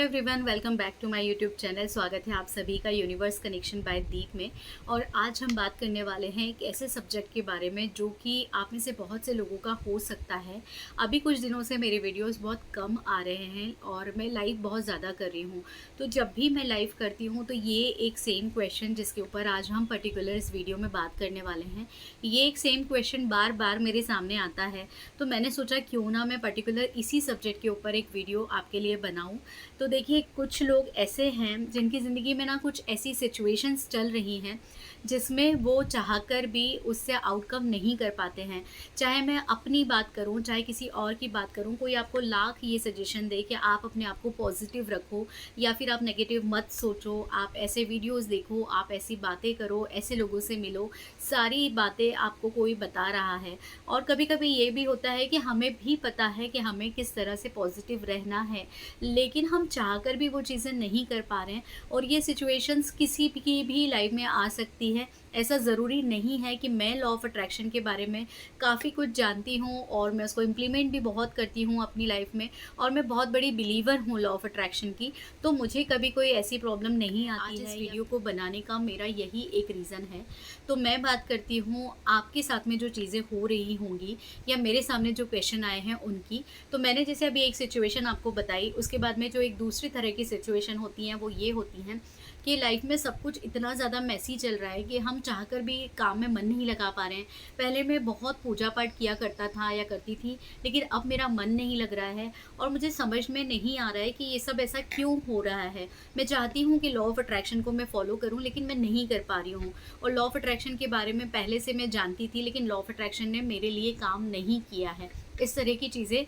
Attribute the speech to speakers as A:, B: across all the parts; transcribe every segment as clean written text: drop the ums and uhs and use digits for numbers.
A: Everyone, welcome back to my YouTube channel. स्वागत है आप सभी का यूनिवर्स कनेक्शन बाय दीप में। और आज हम बात करने वाले हैं एक ऐसे सब्जेक्ट के बारे में जो कि आप में से बहुत से लोगों का हो सकता है। अभी कुछ दिनों से मेरे वीडियोस बहुत कम आ रहे हैं और मैं लाइव बहुत ज़्यादा कर रही हूँ। तो जब भी मैं लाइव करती हूँ तो ये एक सेम क्वेश्चन जिसके ऊपर आज हम पर्टिकुलर इस वीडियो में बात करने वाले हैं, ये एक सेम क्वेश्चन बार बार मेरे सामने आता है। तो मैंने सोचा क्यों ना मैं पर्टिकुलर इसी सब्जेक्ट के ऊपर एक वीडियो आपके लिए बनाऊँ। तो देखिए, कुछ लोग ऐसे हैं जिनकी ज़िंदगी में ना कुछ ऐसी सिचुएशंस चल रही हैं जिसमें वो चाहकर भी उससे आउटकम नहीं कर पाते हैं। चाहे मैं अपनी बात करूं, चाहे किसी और की बात करूं, कोई आपको लाख ये सजेशन दे कि आप अपने आप को पॉजिटिव रखो या फिर आप नेगेटिव मत सोचो, आप ऐसे वीडियोस देखो, आप ऐसी बातें करो, ऐसे लोगों से मिलो, सारी बातें आपको कोई बता रहा है। और कभी कभी ये भी होता है कि हमें भी पता है कि हमें किस तरह से पॉजिटिव रहना है, लेकिन हम चाहकर भी वो चीज़ें नहीं कर पा रहे हैं। और ये सिचुएशंस किसी की भी लाइफ में आ सकती है। ऐसा ज़रूरी नहीं है कि मैं लॉ ऑफ अट्रैक्शन के बारे में काफ़ी कुछ जानती हूँ और मैं उसको इम्प्लीमेंट भी बहुत करती हूँ अपनी लाइफ में, और मैं बहुत बड़ी बिलीवर हूँ लॉ ऑफ अट्रैक्शन की। तो मुझे कभी कोई ऐसी प्रॉब्लम नहीं आती है। इस वीडियो को बनाने का मेरा यही एक रीज़न है। तो मैं बात करती हूँ आपके साथ में जो चीज़ें हो रही होंगी या मेरे सामने जो क्वेश्चन आए हैं उनकी। तो मैंने जैसे अभी एक सिचुएशन आपको बताई, उसके बाद में जो एक दूसरी तरह की सिचुएशन होती हैं वो ये होती हैं कि लाइफ में सब कुछ इतना ज़्यादा मैसी चल रहा है कि हम चाहकर भी काम में मन नहीं लगा पा रहे हैं। पहले मैं बहुत पूजा पाठ किया करता था या करती थी, लेकिन अब मेरा मन नहीं लग रहा है और मुझे समझ में नहीं आ रहा है कि ये सब ऐसा क्यों हो रहा है। मैं चाहती हूँ कि लॉ ऑफ अट्रैक्शन को मैं फॉलो करूँ, लेकिन मैं नहीं कर पा रही हूँ। और लॉ ऑफ अट्रैक्शन के बारे में पहले से मैं जानती थी, लेकिन लॉ ऑफ अट्रैक्शन ने मेरे लिए काम नहीं किया है। इस तरह की चीज़ें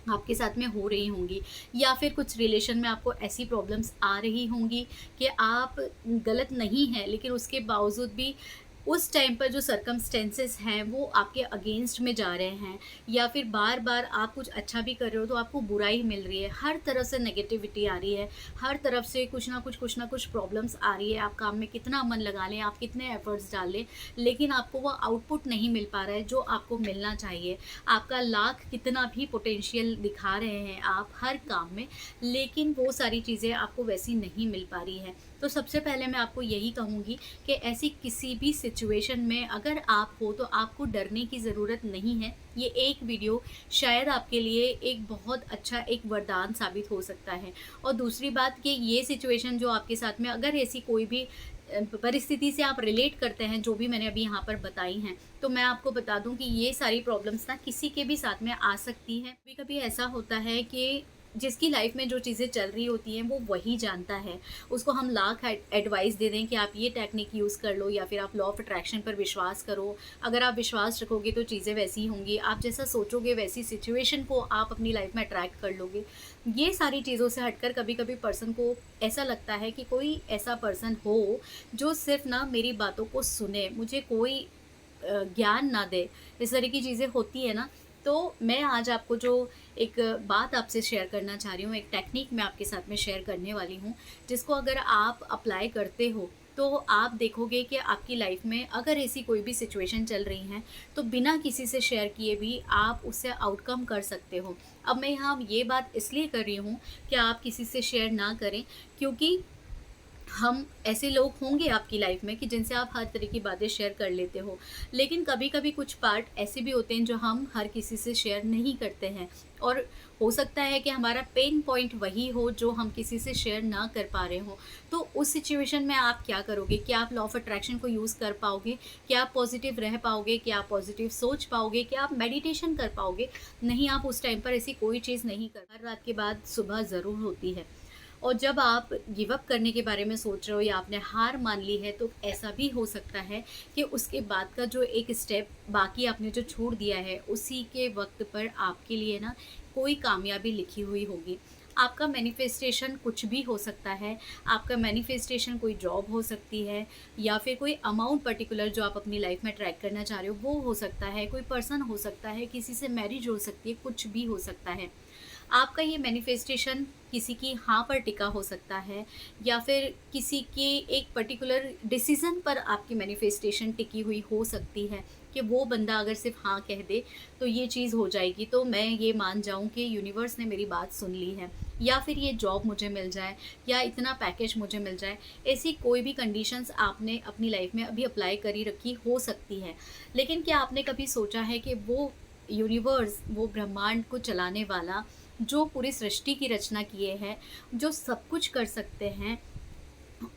A: आपके साथ में हो रही होंगी, या फिर कुछ रिलेशन में आपको ऐसी प्रॉब्लम्स आ रही होंगी कि आप गलत नहीं हैं, लेकिन उसके बावजूद भी उस टाइम पर जो सर्कमस्टेंसेस हैं वो आपके अगेंस्ट में जा रहे हैं, या फिर बार बार आप कुछ अच्छा भी कर रहे हो तो आपको बुराई मिल रही है, हर तरफ से नेगेटिविटी आ रही है, हर तरफ से कुछ ना कुछ प्रॉब्लम्स आ रही है। आप काम में कितना मन लगा लें, आप कितने एफर्ट्स डाल लें, लेकिन आपको वो आउटपुट नहीं मिल पा रहा है जो आपको मिलना चाहिए। आपका लाख कितना भी पोटेंशियल दिखा रहे हैं आप हर काम में, लेकिन वो सारी चीज़ें आपको वैसी नहीं मिल पा रही है। तो सबसे पहले मैं आपको यही कहूँगी कि ऐसी किसी भी सिचुएशन में अगर आप हो तो आपको डरने की ज़रूरत नहीं है। ये एक वीडियो शायद आपके लिए एक बहुत अच्छा एक वरदान साबित हो सकता है। और दूसरी बात कि ये सिचुएशन जो आपके साथ में, अगर ऐसी कोई भी परिस्थिति से आप रिलेट करते हैं जो भी मैंने अभी यहाँ पर बताई हैं, तो मैं आपको बता दूं कि ये सारी प्रॉब्लम्स ना किसी के भी साथ में आ सकती हैं। कभी कभी ऐसा होता है कि जिसकी लाइफ में जो चीज़ें चल रही होती हैं वो वही जानता है। उसको हम लाख एडवाइस दे दें कि आप ये टेक्निक यूज़ कर लो या फिर आप लॉ ऑफ अट्रैक्शन पर विश्वास करो। अगर आप विश्वास रखोगे तो चीज़ें वैसी होंगी, आप जैसा सोचोगे वैसी सिचुएशन को आप अपनी लाइफ में अट्रैक्ट कर लोगे। ये सारी चीज़ों से हटकर कभी कभी पर्सन को ऐसा लगता है कि कोई ऐसा पर्सन हो जो सिर्फ ना मेरी बातों को सुने, मुझे कोई ज्ञान ना दे। इस तरह की चीज़ें होती है ना। तो मैं आज आपको जो एक बात आपसे शेयर करना चाह रही हूँ, एक टेक्निक मैं आपके साथ में शेयर करने वाली हूँ, जिसको अगर आप अप्लाई करते हो तो आप देखोगे कि आपकी लाइफ में अगर ऐसी कोई भी सिचुएशन चल रही है तो बिना किसी से शेयर किए भी आप उससे आउटकम कर सकते हो। अब मैं यहाँ ये बात इसलिए कर रही हूँ कि आप किसी से शेयर ना करें, क्योंकि हम ऐसे लोग होंगे आपकी लाइफ में कि जिनसे आप हर तरह की बातें शेयर कर लेते हो, लेकिन कभी कभी कुछ पार्ट ऐसे भी होते हैं जो हम हर किसी से शेयर नहीं करते हैं। और हो सकता है कि हमारा पेन पॉइंट वही हो जो हम किसी से शेयर ना कर पा रहे हो। तो उस सिचुएशन में आप क्या करोगे? क्या आप लॉ ऑफ अट्रैक्शन को यूज़ कर पाओगे? क्या आप पॉजिटिव रह पाओगे? क्या आप पॉजिटिव सोच पाओगे? क्या आप मेडिटेशन कर पाओगे? नहीं, आप उस टाइम पर ऐसी कोई चीज़ नहीं कर। हर रात के बाद सुबह ज़रूर होती है। और जब आप गिव अप करने के बारे में सोच रहे हो या आपने हार मान ली है, तो ऐसा भी हो सकता है कि उसके बाद का जो एक स्टेप बाकी आपने जो छोड़ दिया है, उसी के वक्त पर आपके लिए ना कोई कामयाबी लिखी हुई होगी। आपका मैनिफेस्टेशन कुछ भी हो सकता है। आपका मैनिफेस्टेशन कोई जॉब हो सकती है, या फिर कोई अमाउंट पर्टिकुलर जो आप अपनी लाइफ में ट्रैक करना चाह रहे हो वो हो सकता है, कोई पर्सन हो सकता है, किसी से मैरिज हो सकती है, कुछ भी हो सकता है। आपका ये मैनिफेस्टेशन किसी की हाँ पर टिका हो सकता है, या फिर किसी के एक पर्टिकुलर डिसीज़न पर आपकी मैनिफेस्टेशन टिकी हुई हो सकती है कि वो बंदा अगर सिर्फ हाँ कह दे तो ये चीज़ हो जाएगी, तो मैं ये मान जाऊँ कि यूनिवर्स ने मेरी बात सुन ली है। या फिर ये जॉब मुझे मिल जाए या इतना पैकेज मुझे मिल जाए। ऐसी कोई भी कंडीशंस आपने अपनी लाइफ में अभी अप्लाई करी रखी हो सकती है। लेकिन क्या आपने कभी सोचा है कि वो यूनिवर्स, वो ब्रह्मांड को चलाने वाला, जो पूरी सृष्टि की रचना किए हैं, जो सब कुछ कर सकते हैं,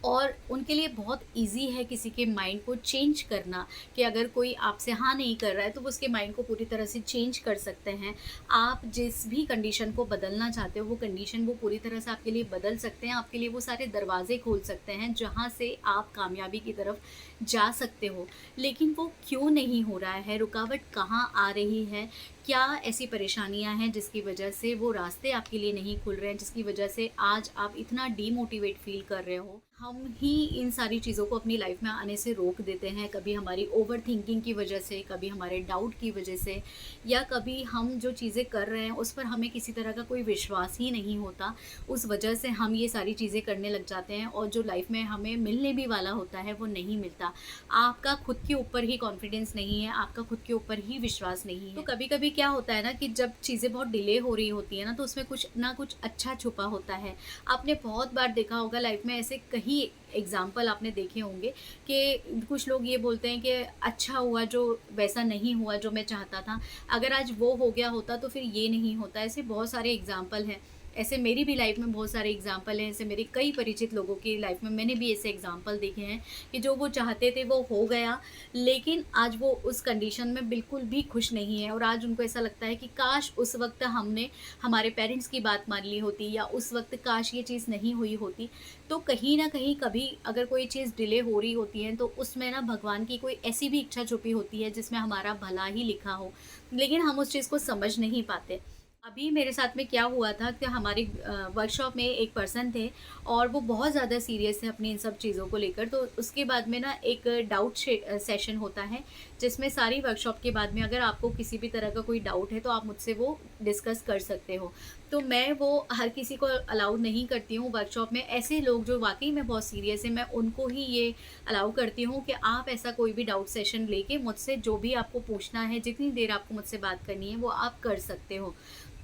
A: और उनके लिए बहुत ईज़ी है किसी के माइंड को चेंज करना, कि अगर कोई आपसे हाँ नहीं कर रहा है तो वो उसके माइंड को पूरी तरह से चेंज कर सकते हैं। आप जिस भी कंडीशन को बदलना चाहते हो वो कंडीशन वो पूरी तरह से आपके लिए बदल सकते हैं, आपके लिए वो सारे दरवाजे खोल सकते हैं जहाँ से आप कामयाबी की तरफ जा सकते हो। लेकिन वो क्यों नहीं हो रहा है, रुकावट कहाँ आ रही है, क्या ऐसी परेशानियां हैं जिसकी वजह से वो रास्ते आपके लिए नहीं खुल रहे हैं, जिसकी वजह से आज आप इतना डीमोटिवेट फील कर रहे हो। हम ही इन सारी चीज़ों को अपनी लाइफ में आने से रोक देते हैं, कभी हमारी ओवर थिंकिंग की वजह से, कभी हमारे डाउट की वजह से, या कभी हम जो चीज़ें कर रहे हैं उस पर हमें किसी तरह का कोई विश्वास ही नहीं होता। उस वजह से हम ये सारी चीज़ें करने लग जाते हैं और जो लाइफ में हमें मिलने भी वाला होता है वो नहीं मिलता। आपका खुद के ऊपर ही कॉन्फिडेंस नहीं है, आपका खुद के ऊपर ही विश्वास नहीं है। तो कभी कभी क्या होता है ना कि जब चीज़ें बहुत डिले हो रही होती है ना, तो उसमें कुछ ना कुछ अच्छा छुपा होता है। आपने बहुत बार देखा होगा लाइफ में, ऐसे कई एग्जाम्पल आपने देखे होंगे कि कुछ लोग ये बोलते हैं कि अच्छा हुआ जो वैसा नहीं हुआ जो मैं चाहता था, अगर आज वो हो गया होता तो फिर ये नहीं होता। ऐसे बहुत सारे एग्जाम्पल हैं। ऐसे मेरी भी लाइफ में बहुत सारे एग्जाम्पल हैं, ऐसे मेरे कई परिचित लोगों की लाइफ में मैंने भी ऐसे एग्जाम्पल देखे हैं कि जो वो चाहते थे वो हो गया, लेकिन आज वो उस कंडीशन में बिल्कुल भी खुश नहीं है। और आज उनको ऐसा लगता है कि काश उस वक्त हमने हमारे पेरेंट्स की बात मान ली होती, या उस वक्त काश ये चीज़ नहीं हुई होती। तो कहीं ना कहीं कभी अगर कोई चीज़ डिले हो रही होती है तो उसमें ना भगवान की कोई ऐसी भी इच्छा छुपी होती है जिसमें हमारा भला ही लिखा हो, लेकिन हम उस चीज़ को समझ नहीं पाते। अभी मेरे साथ में क्या हुआ था कि हमारी वर्कशॉप में एक पर्सन थे और वो बहुत ज़्यादा सीरियस थे अपनी इन सब चीज़ों को लेकर। तो उसके बाद में ना एक डाउट सेशन होता है, जिसमें सारी वर्कशॉप के बाद में अगर आपको किसी भी तरह का कोई डाउट है तो आप मुझसे वो डिस्कस कर सकते हो। तो मैं वो हर किसी को अलाउ नहीं करती हूँ वर्कशॉप में। ऐसे लोग जो वाकई में बहुत सीरियस है, मैं उनको ही ये अलाउ करती हूँ कि आप ऐसा कोई भी डाउट सेशन लेके मुझसे जो भी आपको पूछना है, जितनी देर आपको मुझसे बात करनी है वो आप कर सकते हो।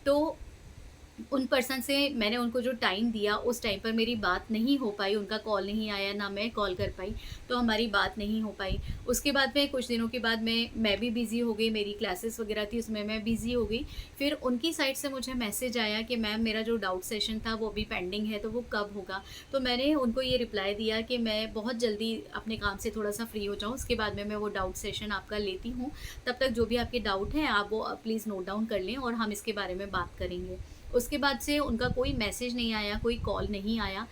A: तो उन पर्सन से मैंने उनको जो टाइम दिया, उस टाइम पर मेरी बात नहीं हो पाई, उनका कॉल नहीं आया, ना मैं कॉल कर पाई, तो हमारी बात नहीं हो पाई। उसके बाद में कुछ दिनों के बाद मैं भी बिज़ी हो गई, मेरी क्लासेस वगैरह थी उसमें मैं बिज़ी हो गई। फिर उनकी साइड से मुझे मैसेज आया कि मैम मेरा जो डाउट सेशन था वो अभी पेंडिंग है, तो वो कब होगा? तो मैंने उनको ये रिप्लाई दिया कि मैं बहुत जल्दी अपने काम से थोड़ा-सा फ्री हो जाऊँ, उसके बाद में मैं वो डाउट सेशन आपका लेती हूँ। तब तक जो भी आपके डाउट हैं आप वो प्लीज़ नोट डाउन कर लें और हम इसके बारे में बात करेंगे। उसके बाद से उनका कोई मैसेज नहीं आया, कोई कॉल नहीं आया।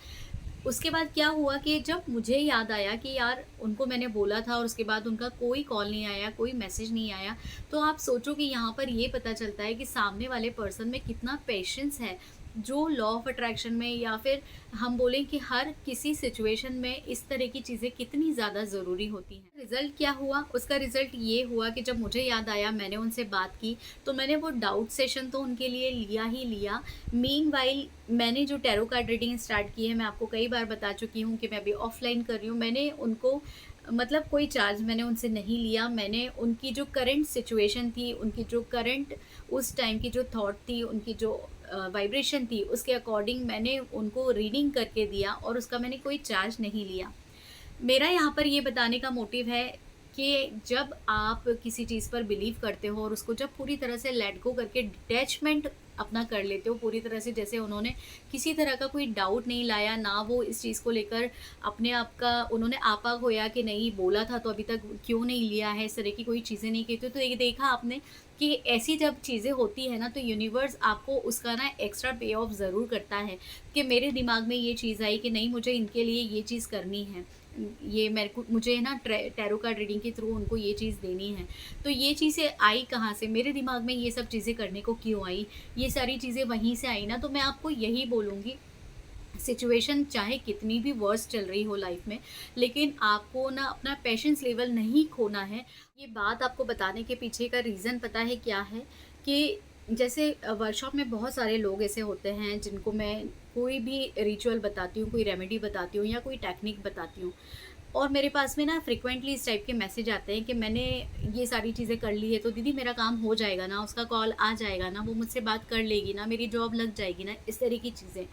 A: उसके बाद क्या हुआ कि जब मुझे याद आया कि यार उनको मैंने बोला था और उसके बाद उनका कोई कॉल नहीं आया, कोई मैसेज नहीं आया, तो आप सोचो कि यहाँ पर ये पता चलता है कि सामने वाले पर्सन में कितना पेशेंस है, जो लॉ ऑफ अट्रैक्शन में या फिर हम बोलें कि हर किसी सिचुएशन में इस तरह की चीज़ें कितनी ज़्यादा ज़रूरी होती हैं। रिज़ल्ट क्या हुआ? उसका रिज़ल्ट ये हुआ कि जब मुझे याद आया, मैंने उनसे बात की, तो मैंने वो डाउट सेशन तो उनके लिए लिया ही लिया। मीनवाइल मैंने जो टैरो कार्ड रीडिंग स्टार्ट की है, मैं आपको कई बार बता चुकी हूँ कि मैं अभी ऑफ़लाइन कर रही हूँ। मैंने उनको मतलब कोई चार्ज मैंने उनसे नहीं लिया। मैंने उनकी जो करंट सिचुएशन थी, उनकी जो करंट उस टाइम की जो थॉट थी, उनकी जो वाइब्रेशन थी, उसके अकॉर्डिंग मैंने उनको रीडिंग करके दिया और उसका मैंने कोई चार्ज नहीं लिया। मेरा यहाँ पर ये बताने का मोटिव है कि जब आप किसी चीज़ पर बिलीव करते हो और उसको जब पूरी तरह से लेट गो करके डिटैचमेंट अपना कर लेते हो पूरी तरह से, जैसे उन्होंने किसी तरह का कोई डाउट नहीं लाया, ना वो इस चीज़ को लेकर अपने आप का उन्होंने आपा खोया कि नहीं बोला था तो अभी तक क्यों नहीं लिया है, इस तरह की कोई चीज़ें नहीं की थी। तो ये देखा आपने कि ऐसी जब चीज़ें होती है ना, तो यूनिवर्स आपको उसका ना एक्स्ट्रा पे ऑफ ज़रूर करता है कि मेरे दिमाग में ये चीज़ आई कि नहीं मुझे इनके लिए ये चीज़ करनी है, ये मेरे को मुझे ना टैरो कार्ड रीडिंग के थ्रू उनको ये चीज़ देनी है। तो ये चीज़ें आई कहाँ से, मेरे दिमाग में ये सब चीज़ें करने को क्यों आई? ये सारी चीज़ें वहीं से आई ना। तो मैं आपको यही बोलूँगी, सिचुएशन चाहे कितनी भी वर्स्ट चल रही हो लाइफ में, लेकिन आपको ना अपना पेशेंस लेवल नहीं खोना है। ये बात आपको बताने के पीछे का रीज़न पता है क्या है? कि जैसे वर्कशॉप में बहुत सारे लोग ऐसे होते हैं जिनको मैं कोई भी रिचुअल बताती हूँ, कोई रेमेडी बताती हूँ या कोई टेक्निक बताती हूँ, और मेरे पास में ना फ्रिक्वेंटली इस टाइप के मैसेज आते हैं कि मैंने ये सारी चीज़ें कर ली है, तो दीदी मेरा काम हो जाएगा ना, उसका कॉल आ जाएगा ना, वो मुझसे बात कर लेगी ना, मेरी जॉब लग जाएगी ना, इस तरह की चीज़ें।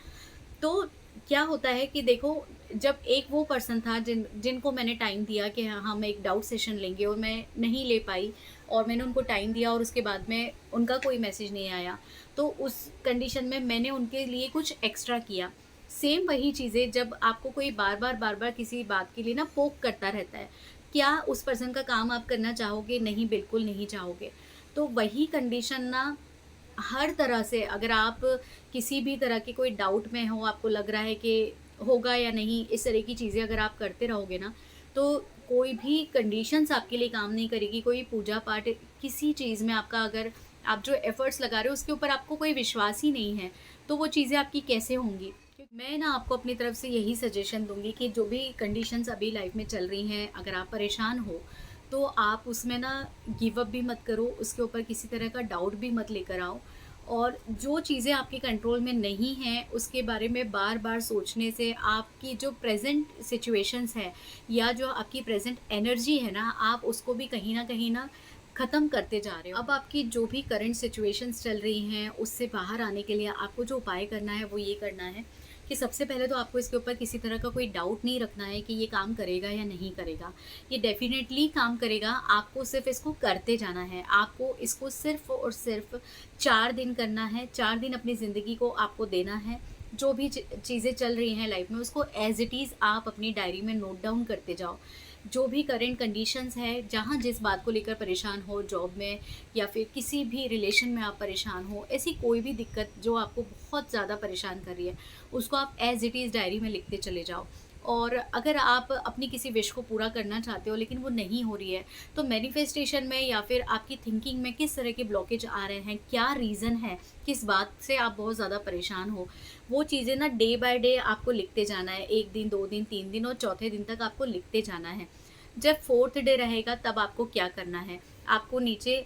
A: तो क्या होता है कि देखो, जब एक वो पर्सन था जिनको मैंने टाइम दिया कि हाँ, हम एक डाउट सेशन लेंगे, और मैं नहीं ले पाई, और मैंने उनको टाइम दिया और उसके बाद में उनका कोई मैसेज नहीं आया, तो उस कंडीशन में मैंने उनके लिए कुछ एक्स्ट्रा किया। सेम वही चीज़ें जब आपको कोई बार बार किसी बात के लिए ना पोक करता रहता है, क्या उस पर्सन का काम आप करना चाहोगे? नहीं, बिल्कुल नहीं चाहोगे। तो वही कंडीशन ना हर तरह से, अगर आप किसी भी तरह के कोई डाउट में हो, आपको लग रहा है कि होगा या नहीं, इस तरह की चीज़ें अगर आप करते रहोगे ना, तो कोई भी कंडीशंस आपके लिए काम नहीं करेगी। कोई पूजा पाठ, किसी चीज़ में आपका, अगर आप जो एफर्ट्स लगा रहे हो उसके ऊपर आपको कोई विश्वास ही नहीं है, तो वो चीज़ें आपकी कैसे होंगी? मैं ना आपको अपनी तरफ से यही सजेशन दूंगी कि जो भी कंडीशंस अभी लाइफ में चल रही हैं, अगर आप परेशान हो, तो आप उसमें ना गिव अप भी मत करो, उसके ऊपर किसी तरह का डाउट भी मत लेकर आओ। और जो चीज़ें आपके कंट्रोल में नहीं हैं, उसके बारे में बार बार सोचने से आपकी जो प्रेजेंट सिचुएशंस है, या जो आपकी प्रेजेंट एनर्जी है ना, आप उसको भी कहीं ना ख़त्म करते जा रहे हो। अब आपकी जो भी करंट सिचुएशंस चल रही हैं, उससे बाहर आने के लिए आपको जो उपाय करना है वो ये करना है कि सबसे पहले तो आपको इसके ऊपर किसी तरह का कोई डाउट नहीं रखना है कि ये काम करेगा या नहीं करेगा। ये डेफ़िनेटली काम करेगा, आपको सिर्फ़ इसको करते जाना है। आपको इसको सिर्फ़ और सिर्फ़ 4 दिन करना है, 4 दिन अपनी ज़िंदगी को आपको देना है। जो भी चीज़ें चल रही हैं लाइफ़ में, उसको एज़ इट इज़ आप अपनी डायरी में नोट डाउन करते जाओ। जो भी करंट कंडीशंस है, जहाँ जिस बात को लेकर परेशान हो, जॉब में या फिर किसी भी रिलेशन में आप परेशान हो, ऐसी कोई भी दिक्कत जो आपको बहुत ज़्यादा परेशान कर रही है, उसको आप एज़ इट इज़ डायरी में लिखते चले जाओ। और अगर आप अपनी किसी विश को पूरा करना चाहते हो लेकिन वो नहीं हो रही है, तो मैनिफेस्टेशन में या फिर आपकी थिंकिंग में किस तरह के ब्लॉकेज आ रहे हैं, क्या रीज़न है, किस बात से आप बहुत ज़्यादा परेशान हो, वो चीज़ें ना डे बाय डे आपको लिखते जाना है। 1 दिन, 2 दिन, 3 दिन और चौथे दिन तक आपको लिखते जाना है। जब 4th डे रहेगा तब आपको क्या करना है, आपको नीचे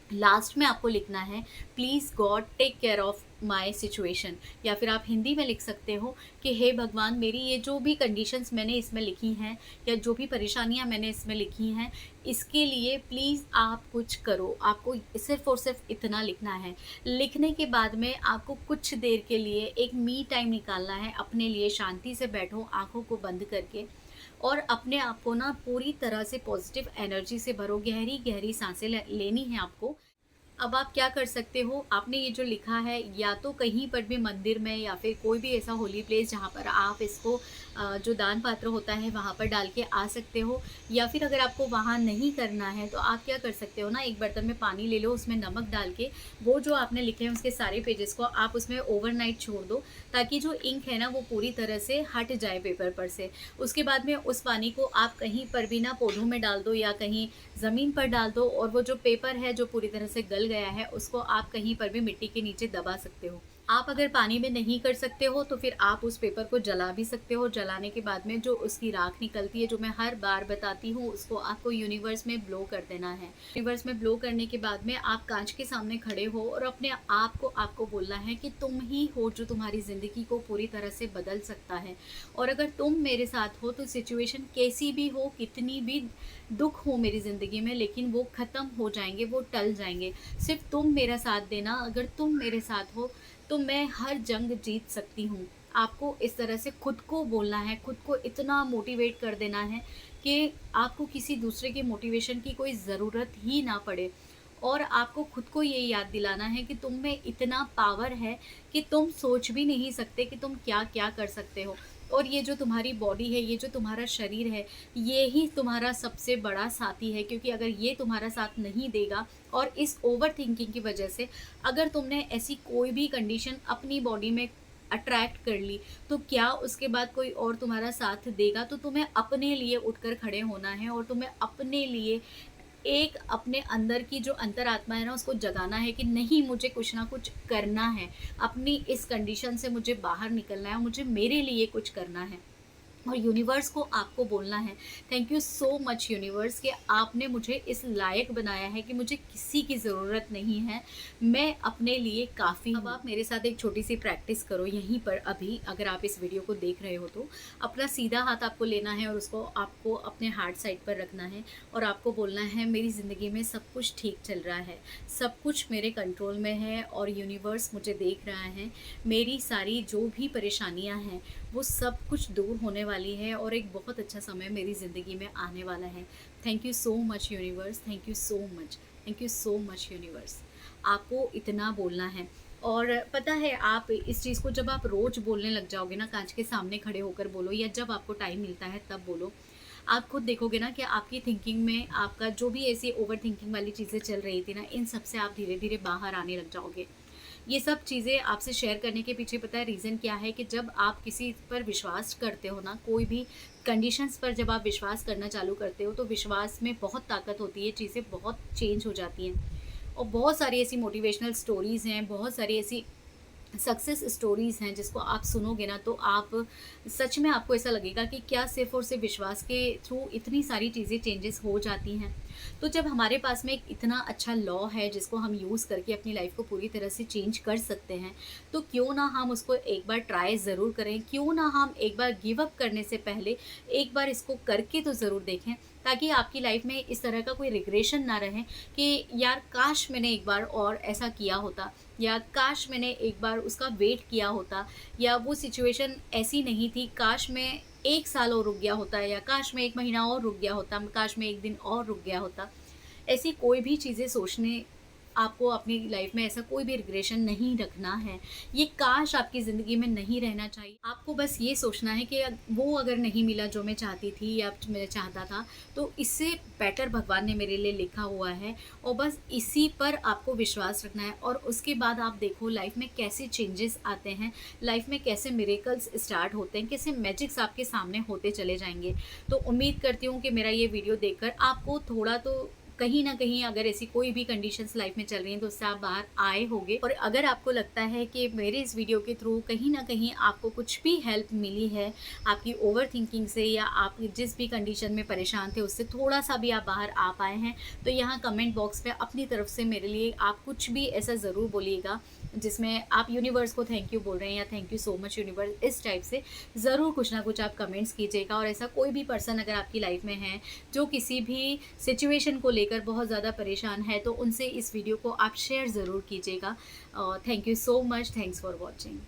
A: लास्ट में आपको लिखना है, please God take care of my situation, या फिर आप हिंदी में लिख सकते हो कि हे भगवान, मेरी ये जो भी कंडीशंस मैंने इसमें लिखी हैं, या जो भी परेशानियां मैंने इसमें लिखी हैं, इसके लिए प्लीज़ आप कुछ करो। आपको सिर्फ़ और सिर्फ इतना लिखना है। लिखने के बाद में आपको कुछ देर के लिए एक मी टाइम निकालना है अपने लिए। शांति से बैठो आँखों को बंद करके, और अपने आप को ना पूरी तरह से पॉजिटिव एनर्जी से भरो। गहरी गहरी सांसें लेनी है आपको। अब आप क्या कर सकते हो, आपने ये जो लिखा है, या तो कहीं पर भी मंदिर में या फिर कोई भी ऐसा होली प्लेस जहाँ पर आप इसको जो दान पात्र होता है वहाँ पर डाल के आ सकते हो। या फिर अगर आपको वहाँ नहीं करना है, तो आप क्या कर सकते हो ना, एक बर्तन में पानी ले लो, उसमें नमक डाल के वो जो आपने लिखे हैं उसके सारे पेजेस को आप उसमें ओवरनाइट छोड़ दो, ताकि जो इंक है ना वो पूरी तरह से हट जाए पेपर पर से। उसके बाद में उस पानी को आप कहीं पर भी ना पौधों में डाल दो या कहीं ज़मीन पर डाल दो, और वो जो पेपर है जो पूरी तरह से गल गया है, उसको आप कहीं पर भी मिट्टी के नीचे दबा सकते हो। आप अगर पानी में नहीं कर सकते हो, तो फिर आप उस पेपर को जला भी सकते हो। जलाने के बाद में जो उसकी राख निकलती है, जो मैं हर बार बताती हूँ, उसको आपको यूनिवर्स में ब्लो कर देना है। यूनिवर्स में ब्लो करने के बाद में आप कांच के सामने खड़े हो और अपने आप को आपको बोलना है कि तुम ही हो जो तुम्हारी ज़िंदगी को पूरी तरह से बदल सकता है। और अगर तुम मेरे साथ हो, तो सिचुएशन कैसी भी हो, कितनी भी दुख हो मेरी ज़िंदगी में, लेकिन वो ख़त्म हो जाएंगे, वो टल जाएंगे। सिर्फ तुम मेरा साथ देना। अगर तुम मेरे साथ हो तो मैं हर जंग जीत सकती हूँ। आपको इस तरह से खुद को बोलना है, खुद को इतना मोटिवेट कर देना है कि आपको किसी दूसरे के मोटिवेशन की कोई ज़रूरत ही ना पड़े। और आपको खुद को ये याद दिलाना है कि तुम में इतना पावर है कि तुम सोच भी नहीं सकते कि तुम क्या क्या कर सकते हो। और ये जो तुम्हारी बॉडी है, ये जो तुम्हारा शरीर है, ये ही तुम्हारा सबसे बड़ा साथी है। क्योंकि अगर ये तुम्हारा साथ नहीं देगा, और इस ओवर थिंकिंग की वजह से अगर तुमने ऐसी कोई भी कंडीशन अपनी बॉडी में अट्रैक्ट कर ली, तो क्या उसके बाद कोई और तुम्हारा साथ देगा? तो तुम्हें अपने लिए उठकर खड़े होना है, और तुम्हें अपने लिए एक अपने अंदर की जो अंतरात्मा है ना, उसको जगाना है कि नहीं, मुझे कुछ ना कुछ करना है। अपनी इस कंडीशन से मुझे बाहर निकलना है, मुझे मेरे लिए कुछ करना है। और यूनिवर्स को आपको बोलना है thank you so much universe कि आपने मुझे इस लायक बनाया है कि मुझे किसी की ज़रूरत नहीं है, मैं अपने लिए काफ़ी। अब आप मेरे साथ एक छोटी सी प्रैक्टिस करो यहीं पर अभी, अगर आप इस वीडियो को देख रहे हो तो अपना सीधा हाथ आपको लेना है और उसको आपको अपने हार्ट साइड पर रखना है और आपको बोलना है मेरी ज़िंदगी में सब कुछ ठीक चल रहा है, सब कुछ मेरे कंट्रोल में है और यूनिवर्स मुझे देख रहा है, मेरी सारी जो भी परेशानियां हैं वो सब कुछ दूर होने वाली है और एक बहुत अच्छा समय मेरी ज़िंदगी में आने वाला है। Thank you so much universe, thank you so much, thank you so much universe. आपको इतना बोलना है। और पता है आप इस चीज़ को जब आप रोज़ बोलने लग जाओगे ना, कांच के सामने खड़े होकर बोलो या जब आपको टाइम मिलता है तब बोलो, आप खुद देखोगे ना कि आपकी थिंकिंग में आपका जो भी ऐसी ओवर थिंकिंग वाली चीज़ें चल रही थी ना, इन सब से आप धीरे धीरे बाहर आने लग जाओगे। ये सब चीज़ें आपसे शेयर करने के पीछे पता है रीज़न क्या है कि जब आप किसी पर विश्वास करते हो ना, कोई भी कंडीशंस पर जब आप विश्वास करना चालू करते हो तो विश्वास में बहुत ताकत होती है, चीज़ें बहुत चेंज हो जाती हैं। और बहुत सारी ऐसी मोटिवेशनल स्टोरीज़ हैं, बहुत सारी ऐसी सक्सेस स्टोरीज़ हैं जिसको आप सुनोगे ना तो आप सच में आपको ऐसा लगेगा कि क्या सिर्फ़ और सिर्फ विश्वास के थ्रू इतनी सारी चीज़ें चेंजेस हो जाती हैं। तो जब हमारे पास में एक इतना अच्छा लॉ है जिसको हम यूज़ करके अपनी लाइफ को पूरी तरह से चेंज कर सकते हैं, तो क्यों ना हम उसको एक बार ट्राई ज़रूर करें, क्यों ना हम एक बार गिव अप करने से पहले एक बार इसको करके तो ज़रूर देखें, ताकि आपकी लाइफ में इस तरह का कोई रिग्रेशन ना रहे कि यार काश मैंने एक बार और ऐसा किया होता, या काश मैंने एक बार उसका वेट किया होता, या वो सिचुएशन ऐसी नहीं थी, काश मैं 1 साल और रुक गया होता, या काश मैं 1 महीना और रुक गया होता, काश मैं 1 दिन और रुक गया होता। ऐसी कोई भी चीज़ें सोचने आपको अपनी लाइफ में ऐसा कोई भी रिग्रेशन नहीं रखना है। ये काश आपकी ज़िंदगी में नहीं रहना चाहिए। आपको बस ये सोचना है कि वो अगर नहीं मिला जो मैं चाहती थी या मैं चाहता था, तो इससे बेटर भगवान ने मेरे लिए लिखा हुआ है और बस इसी पर आपको विश्वास रखना है। और उसके बाद आप देखो लाइफ में कैसे चेंजेस आते हैं, लाइफ में कैसे मिरेकल्स स्टार्ट होते हैं, कैसे मैजिक्स आपके सामने होते चले जाएँगे। तो उम्मीद करती हूँ कि मेरा ये वीडियो देखकर आपको थोड़ा तो कहीं ना कहीं, अगर ऐसी कोई भी कंडीशंस लाइफ में चल रही हैं तो उससे आप बाहर आए होंगे। और अगर आपको लगता है कि मेरे इस वीडियो के थ्रू कहीं ना कहीं आपको कुछ भी हेल्प मिली है आपकी ओवर थिंकिंग से, या आप जिस भी कंडीशन में परेशान थे उससे थोड़ा सा भी आप बाहर आ पाए हैं, तो यहाँ कमेंट बॉक्स में अपनी तरफ से मेरे लिए आप कुछ भी ऐसा ज़रूर बोलिएगा जिसमें आप यूनिवर्स को थैंक यू बोल रहे हैं या thank you so much universe, इस टाइप से ज़रूर कुछ ना कुछ आप कमेंट्स कीजिएगा। और ऐसा कोई भी पर्सन अगर आपकी लाइफ में है जो किसी भी सिचुएशन को लेकर बहुत ज़्यादा परेशान है, तो उनसे इस वीडियो को आप शेयर ज़रूर कीजिएगा। Thank you so much, thanks for watching.